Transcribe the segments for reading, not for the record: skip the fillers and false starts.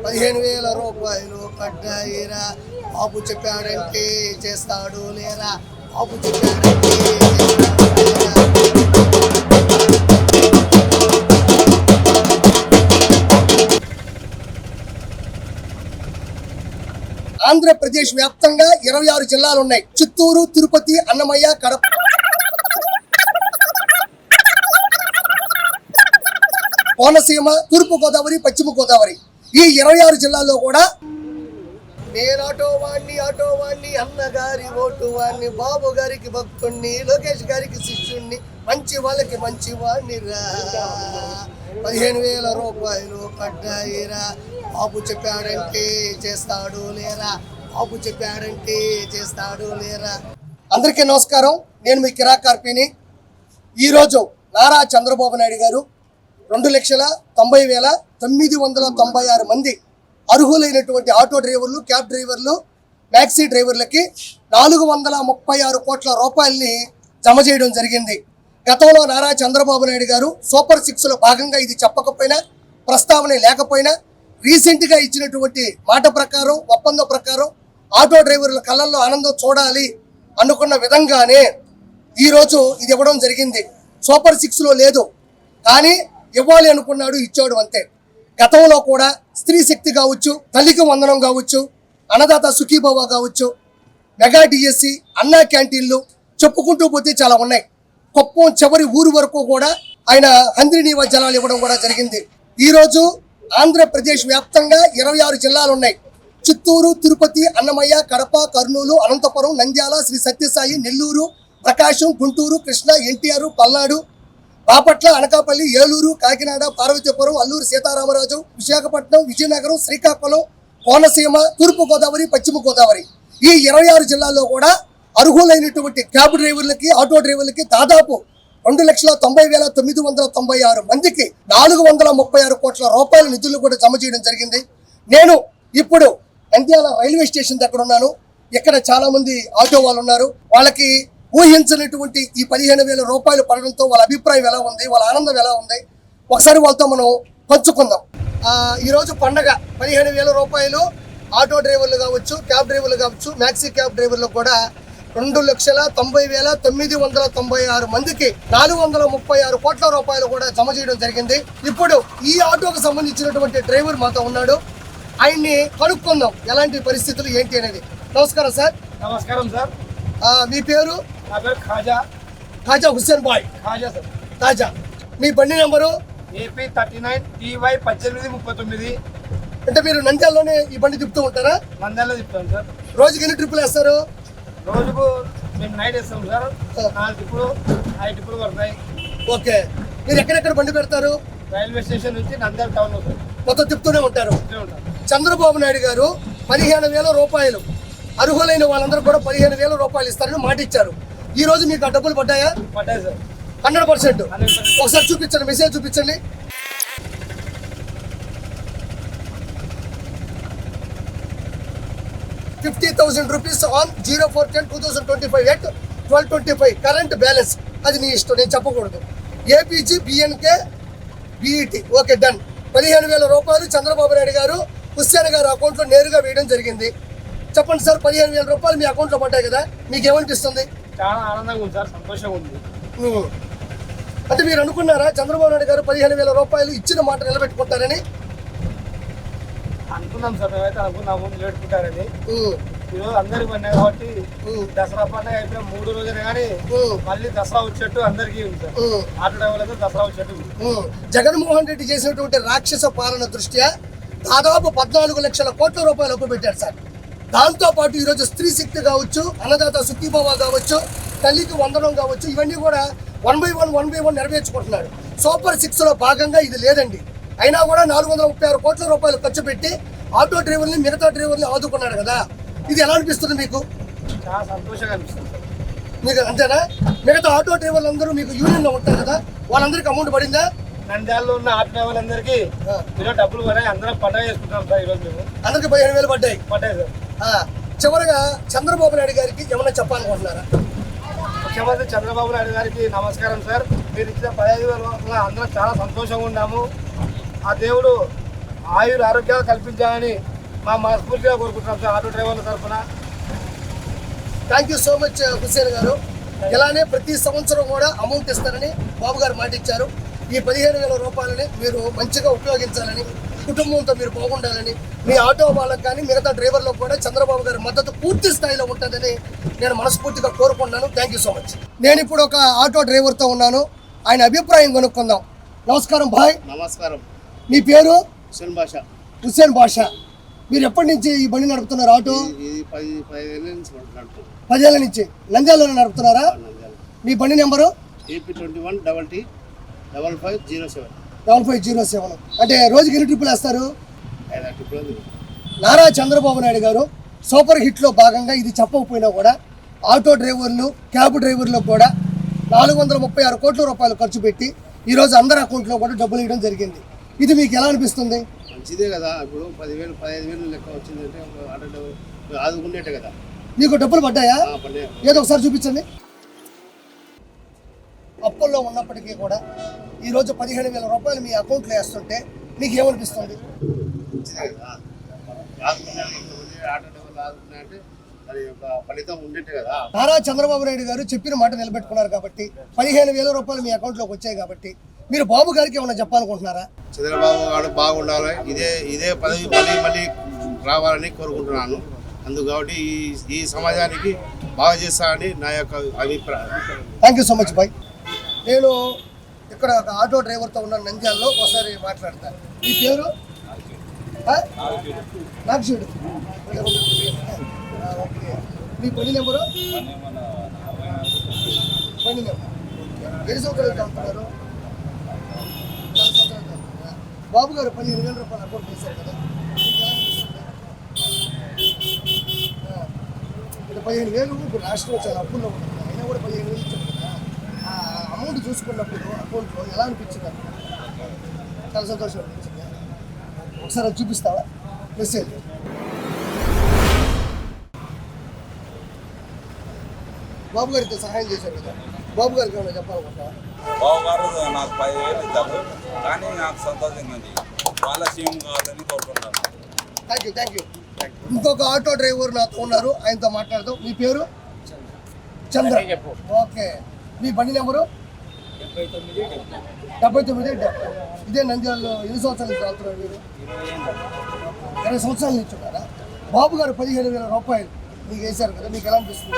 15,000 రూపాయలు పడ్డాయిరా. బాబు చెప్పాడంటే చేస్తాడు లేరా, బాబు చెప్పాడంటే ఆంధ్రప్రదేశ్ వ్యాప్తంగా 26 జిల్లాలు ఉన్నాయి. చిత్తూరు, తిరుపతి, అన్నమయ్య, కడప, కోనసీమ, తూర్పు గోదావరి, పశ్చిమ గోదావరి ఈ 26 జిల్లాల్లో కూడా నేను ఆటోవాణ్ణి అన్నగారి ఓటు వాణ్ణి, బాబు గారికి భక్తుణ్ణి, లోకేష్ గారికి శిష్యుణ్ణి, మంచి వాళ్ళకి మంచి వాణ్ణి రా. 15,000 రూపాయలు పడ్డాయిరా. బాబు చెప్పాడంటే చేస్తాడు లేరా, బాబు చెప్పాడంటే చేస్తాడు లేరా. అందరికీ నమస్కారం. నేను మీ కిరాకార్పిని. ఈరోజు నారా చంద్రబాబు నాయుడు గారు 2,90,996 మంది అర్హులైనటువంటి ఆటో డ్రైవర్లు, క్యాబ్ డ్రైవర్లు, మ్యాక్సీ డ్రైవర్లకి 436 కోట్ల రూపాయలని జమ చేయడం జరిగింది. గతంలో నారా చంద్రబాబు నాయుడు గారు సూపర్ 6లో భాగంగా ఇది చెప్పకపోయినా, ప్రస్తావన లేకపోయినా, రీసెంట్గా ఇచ్చినటువంటి మాట ప్రకారం, ఒప్పందం ప్రకారం ఆటో డ్రైవర్ల కళ్ళల్లో ఆనందం చూడాలి అనుకున్న విధంగానే ఈరోజు ఇది ఇవ్వడం జరిగింది. సూపర్ 6లో లేదు కానీ ఇవ్వాలి అనుకున్నాడు, ఇచ్చాడు అంతే. గతంలో కూడా స్త్రీ శక్తి కావచ్చు, తల్లికి వందనం కావచ్చు, అన్నదాత సుఖీభవ కావచ్చు, మెగా డిఎస్సి, అన్నా క్యాంటీన్లు చెప్పుకుంటూ పోతే చాలా ఉన్నాయి. కుప్పం చివరి ఊరు వరకు కూడా ఆయన హంద్రీనీవా జలాలు ఇవ్వడం కూడా జరిగింది. ఈరోజు ఆంధ్రప్రదేశ్ వ్యాప్తంగా 26 జిల్లాలు ఉన్నాయి. చిత్తూరు, తిరుపతి, అన్నమయ్య, కడప, కర్నూలు, అనంతపురం, నంద్యాల, శ్రీ సత్యసాయి, నెల్లూరు, ప్రకాశం, గుంటూరు, కృష్ణా, ఎన్టీఆర్, పల్నాడు, బాపట్ల, అనకాపల్లి, ఏలూరు, కాకినాడ, పార్వతీపురం, అల్లూరు సీతారామరాజు, విశాఖపట్నం, విజయనగరం, శ్రీకాకుళం, కోనసీమ, తూర్పు గోదావరి, పశ్చిమ గోదావరి ఈ 26 జిల్లాల్లో కూడా అర్హులైనటువంటి క్యాబ్ డ్రైవర్లకి, ఆటో డ్రైవర్లకి దాదాపు 2,90,996 మందికి 436 కోట్ల రూపాయల నిధులు కూడా జమ చేయడం జరిగింది. నేను ఇప్పుడు నంద్యాల రైల్వే స్టేషన్ దగ్గర ఉన్నాను. ఇక్కడ చాలా మంది ఆటో వాళ్ళు ఉన్నారు. వాళ్ళకి ఊహించినటువంటి ఈ 15,000 రూపాయలు పడడంతో వాళ్ళ అభిప్రాయం ఎలా ఉంది, వాళ్ళ ఆనందం ఎలా ఉంది, ఒకసారి వాళ్ళతో మనం పంచుకుందాం. ఈరోజు పండగ. 15,000 రూపాయలు ఆటో డ్రైవర్లు కావచ్చు, క్యాబ్ డ్రైవర్లు కావచ్చు, మ్యాక్సీ క్యాబ్ డ్రైవర్లు కూడా 2,90,996 మందికి 436 కోట్ల రూపాయలు కూడా జమ చేయడం జరిగింది. ఇప్పుడు ఈ ఆటోకు సంబంధించినటువంటి డ్రైవర్ మాతో ఉన్నాడు. ఆయన్ని కనుక్కుందాం ఎలాంటి పరిస్థితులు ఏంటి అనేది. నమస్కారం సార్. నమస్కారం సార్. మీ పేరు? నా పేరు ఖాజా హుస్సేన్ బాయ్. ఖాజా. మీ బండి నెంబరు? AP 39 TY 1839. అంటే మీరు నంద్యాలలోనే ఈ బండి తిప్పుతూ ఉంటారా? నంద్యాలలో తిప్పుతాం సార్. రోజుకి ఎన్ని ట్రిప్పులు వేస్తారు? రోజుకు మేము నైట్ వేస్తాం సార్. 4 ట్రిప్పులు 5 ట్రిప్పులు పడతాయి. ఓకే. మీరు ఎక్కడెక్కడ బండి పెడతారు? రైల్వే స్టేషన్ నుంచి నంద్యాల టౌన్ లో మొత్తం తిప్పుతూనే ఉంటారు. చంద్రబాబు నాయుడు గారు 15,000 రూపాయలు అర్హులైన వాళ్ళందరూ కూడా 15,000 రూపాయలు ఇస్తారని మాట ఇచ్చారు. ఈ రోజు మీకు ఆ డబ్బులు పడ్డాయా? పడ్డాయి సార్. 100%. ఒకసారి చూపించండి, మెసేజ్ చూపించండి. 50,000 rupees on 04/10/2025 at 12:25 current balance. అది నీ ఇష్టం, నేను చెప్పకూడదు. APG BNK BET. Okay, done. 15,000 రూపాయలు చంద్రబాబు నాయుడు గారు హుస్సేన్ గారు అకౌంట్లో నేరుగా వేయడం జరిగింది. చెప్పండి సార్, 15,000 రూపాయలు మీ అకౌంట్లో పడ్డాయి కదా, మీకు ఏమనిపిస్తుంది? చాలా ఆనందంగా ఉంది సార్, సంతోషంగా ఉంది. అంటే మీరు అనుకున్నారా చంద్రబాబు నాయుడు గారు 15,000 రూపాయలు ఇచ్చిన మాట నిలబెట్టుకుంటారని? అనుకున్నాం సార్, మేమైతే అనుకున్నాము నిలబెట్టుకుంటారని. ఈరోజు అందరికి పడినాయి కాబట్టి దసరా పండుగ అయిపోయిన 3 రోజులే కానీ మళ్ళీ దసరా వచ్చేట్టు అందరికీ ఉంది సార్. ఆటో డ్రైవర్లతో దసరా వచ్చేట్టు. జగన్మోహన్ రెడ్డి చేసినటువంటి రాక్షస పాలన దృష్ట్యా దాదాపు 14 లక్షల కోట్ల రూపాయలు అప్పు పెట్టారు సార్. దాంతో పాటు ఈరోజు స్త్రీ శక్తి కావచ్చు, అన్నదాత సుఖీభవ కావచ్చు, తల్లికి వందనం కావచ్చు, ఇవన్నీ కూడా 1 by 1 నెరవేర్చుకుంటున్నాడు. సూపర్ 6లో భాగంగా ఇది లేదండి. అయినా కూడా 436 కోట్ల రూపాయలు ఖర్చు పెట్టి ఆటో డ్రైవర్ని, మిగతా డ్రైవర్ని ఆదుకున్నాడు కదా. ఇది ఎలా అనిపిస్తుంది మీకు? చాలా సంతోషంగా అనిపిస్తుంది సార్. మీకు అంతేనా? మిగతా ఆటో డ్రైవర్లు అందరూ మీకు యూనియన్లో ఉంటారు కదా, వాళ్ళందరికీ అమౌంట్ పడిందా? నంద్యాలలో ఉన్న ఆటో డ్రైవర్లందరికీ ఈరోజు డబ్బులు పడాయి. అందరం పండుగ చేసుకుంటాం సార్. ఈరోజు మేము అందరికి 15,000 పడ్డాయి సార్. చివరిగా చంద్రబాబు నాయుడు గారికి ఏమైనా చెప్పాలనుకుంటున్నారా? ముఖ్యమంత్రి చంద్రబాబు నాయుడు గారికి నమస్కారం సార్. మీరు ఇచ్చిన 15,000 అందరం చాలా సంతోషంగా ఉన్నాము. ఆ దేవుడు ఆయుర ఆరోగ్యాలు కల్పించాలని మా మనస్ఫూర్తిగా కోరుకుంటున్నాం సార్ ఆటో డ్రైవర్ల తరఫున. Thank you so much Hussain గారు. ఇలానే ప్రతి సంవత్సరం కూడా అమౌంట్ ఇస్తారని బాబు గారు మాట ఇచ్చారు. ఈ 15,000 రూపాయలని మీరు మంచిగా ఉపయోగించాలని, కుటుంబంతో మీరు బాగుండాలని, మీ ఆటో వాళ్ళకి కానీ మిగతా డ్రైవర్లకు కూడా చంద్రబాబు గారి మద్దతు పూర్తి స్థాయిలో ఉంటుందని నేను మనస్ఫూర్తిగా కోరుకుంటున్నాను. Thank you so much. నేను ఇప్పుడు ఒక ఆటో డ్రైవర్తో ఉన్నాను, ఆయన అభిప్రాయం కనుక్కుందాం. నమస్కారం భాయ్. నమస్కారం. మీ పేరు? హుస్సేన్ బాషా. మీరు ఎప్పటి నుంచి ఈ బండి నడుపుతున్నారు? ఆటో ఇది 15 నుంచి నడుపుతున్నాను. 10 ఏళ్ళ నుంచి నంద్యాలలో నడుపుతున్నారా? మీ బండి నెంబరు? AP21 DT 5507. 5507. అంటే రోజుకి ఎన్ని ట్రిప్పులు వేస్తారు? 5 ట్రిప్పులు. నారా చంద్రబాబు నాయుడు గారు సూపర్ హిట్లో భాగంగా ఇది చెప్పకపోయినా కూడా ఆటో డ్రైవర్లు, క్యాబ్ డ్రైవర్లకు కూడా 436 కోట్ల రూపాయలు ఖర్చు పెట్టి ఈరోజు అందరి అకౌంట్లో కూడా డబ్బులు ఇవ్వడం జరిగింది. ఇది మీకు ఎలా అనిపిస్తుంది? మంచిదే కదా. ఇప్పుడు 10,000 15,000 లెక్క వచ్చిందంటే ఆటో ఆదుకునేటే కదా. మీకు డబ్బులు పడ్డాయా? పడ్డాయి. ఏదో ఒకసారి చూపించండి. అప్పుల్లో ఉన్నప్పటికీ కూడా ఈరోజు 15,000 రూపాయలు మీ అకౌంట్లో వేస్తుంటే మీకు ఏమనిపిస్తుంది? మంచిదే కదా. ఆదుకునే ఆటో డ్రైవర్లు ఆదుకున్నాయంటే అది ఒక ఫలితం ఉండేటే కదా. నారా చంద్రబాబు నాయుడు గారు చెప్పిన మాట నిలబెట్టుకున్నారు కాబట్టి 15,000 రూపాయలు మీ అకౌంట్లోకి వచ్చాయి కాబట్టి మీరు బాబు గారికి ఏమైనా చెప్పాలనుకుంటున్నారా? చంద్రబాబు గారు బాగుండాలి, ఇదే పదవి మళ్ళీ రావాలని కోరుకుంటున్నాను. అందుకు కాబట్టి ఈ సమాజానికి బాగా చేస్తానని నా యొక్క అభిప్రాయం. Thank you so much bye. నేను ఇక్కడ ఒక ఆటో డ్రైవర్తో ఉన్న నంద్యాలలో ఒకసారి మాట్లాడతాను. మీ పేరు? నాగశివుడు. ఓకే. మీ బండి నెంబరు? బండి నెంబర్. ఎన్ని సంవత్సరాలు చదువుతున్నారు? 4 సంవత్సరాలు చదువుతున్నారా? బాబు గారు 15,000 రూపాయలు అకౌంట్ చేశారు కదా, మీకు ఎలా అనిపిస్తుంది? ఇప్పుడు 15,000 ఇప్పుడు రాష్ట్రంలో చాలా అప్పుల్లో ఉంటుంది, అయినా కూడా 15,000 ఇచ్చారు కదా. ఆ అమౌంట్ చూసుకున్నప్పుడు అకౌంట్లో ఎలా అనిపించింది? చాలా సంతోషం అనిపించింది. ఒకసారి అది చూపిస్తావా? మెసేజ్. బాబు గారితో సహాయం చేశారు కదా, బాబు గారికి ఏమైనా చెప్పాలనుకుంటావా? బాబు గారు నాకు 10,000 ఇచ్చారు, కానీ నాకు సంతోషంగా ఉంది. వాళ్ళ సీఎం కావాలని కోరుకుంటాను. Thank you. ఇంకొక ఆటో డ్రైవర్ నాతో ఉన్నారు, ఆయనతో మాట్లాడదాం. మీ పేరు? చంద్ర. ఓకే. మీ బండి నెంబరు? 79. ఇదే నంద్యాలలో ఎన్ని సంవత్సరాల నుంచి వెళ్తున్నారు మీరు? 20 సంవత్సరాల నుంచి ఉన్నారా? బాబు గారు 15,000 రూపాయలు మీకు వేశారు కదా, మీకు ఎలా అనిపిస్తుంది?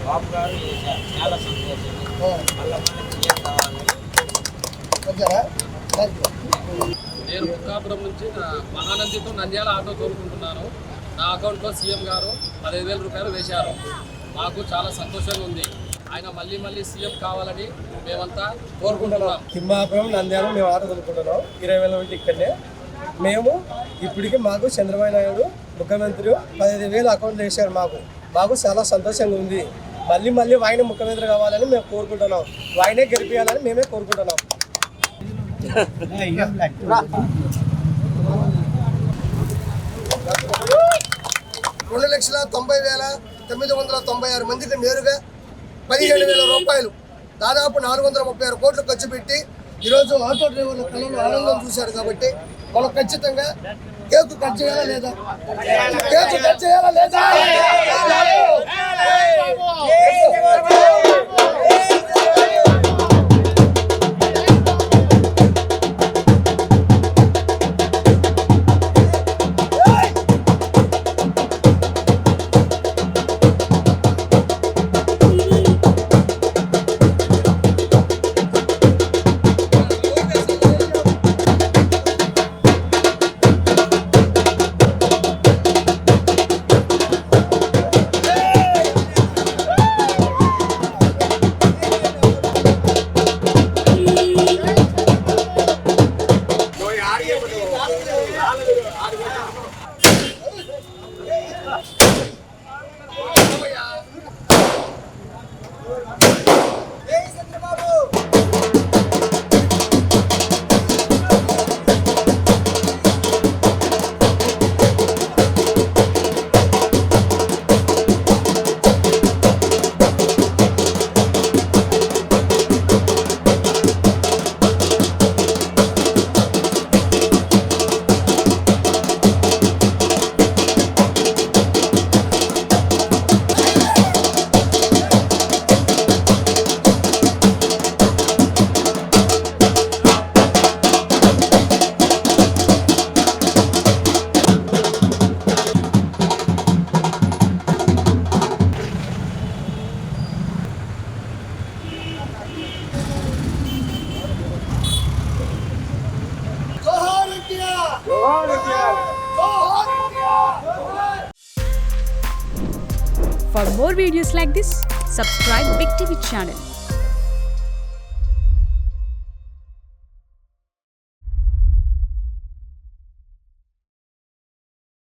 బాబు గారు చాలా సంతోషం. ఓకేనా? Thank you. నేను బుక్కాపురం నుంచి మహానందితో నంద్యాల ఆటో కోరుకుంటున్నాను. నా అకౌంట్లో సీఎం గారు 15,000 రూపాయలు వేశారు. మాకు చాలా సంతోషంగా ఉంది. ఆయన మళ్ళీ సీఎం కావాలని మేమంతా కోరుకుంటున్నాం. తిమ్మాపురం నంద్యాల మేము ఆటో కొనుక్కుంటున్నాం. 20,000 నుండి ఇక్కడనే మేము ఇప్పటికీ మాకు చంద్రబాబు నాయుడు ముఖ్యమంత్రి 15,000 అకౌంట్లు వేశారు. మాకు చాలా సంతోషంగా ఉంది. మళ్ళీ ఆయన ముఖ్యమంత్రి కావాలని మేము కోరుకుంటున్నాం. ఆయనే గెలిపించాలని మేమే కోరుకుంటున్నాం. 2,90,996 మందికి నేరుగా 15,000 రూపాయలు, దాదాపు 436 కోట్లు ఖర్చు పెట్టి ఈరోజు ఆటో డ్రైవర్ల కళ్ళలో ఆనందం చూశారు కాబట్టి మనం ఖచ్చితంగా కేకు కట్ చేయాలా లేదా? కేకు కట్ చేయాలా లేదా? For more videos like this, subscribe Big TV channel.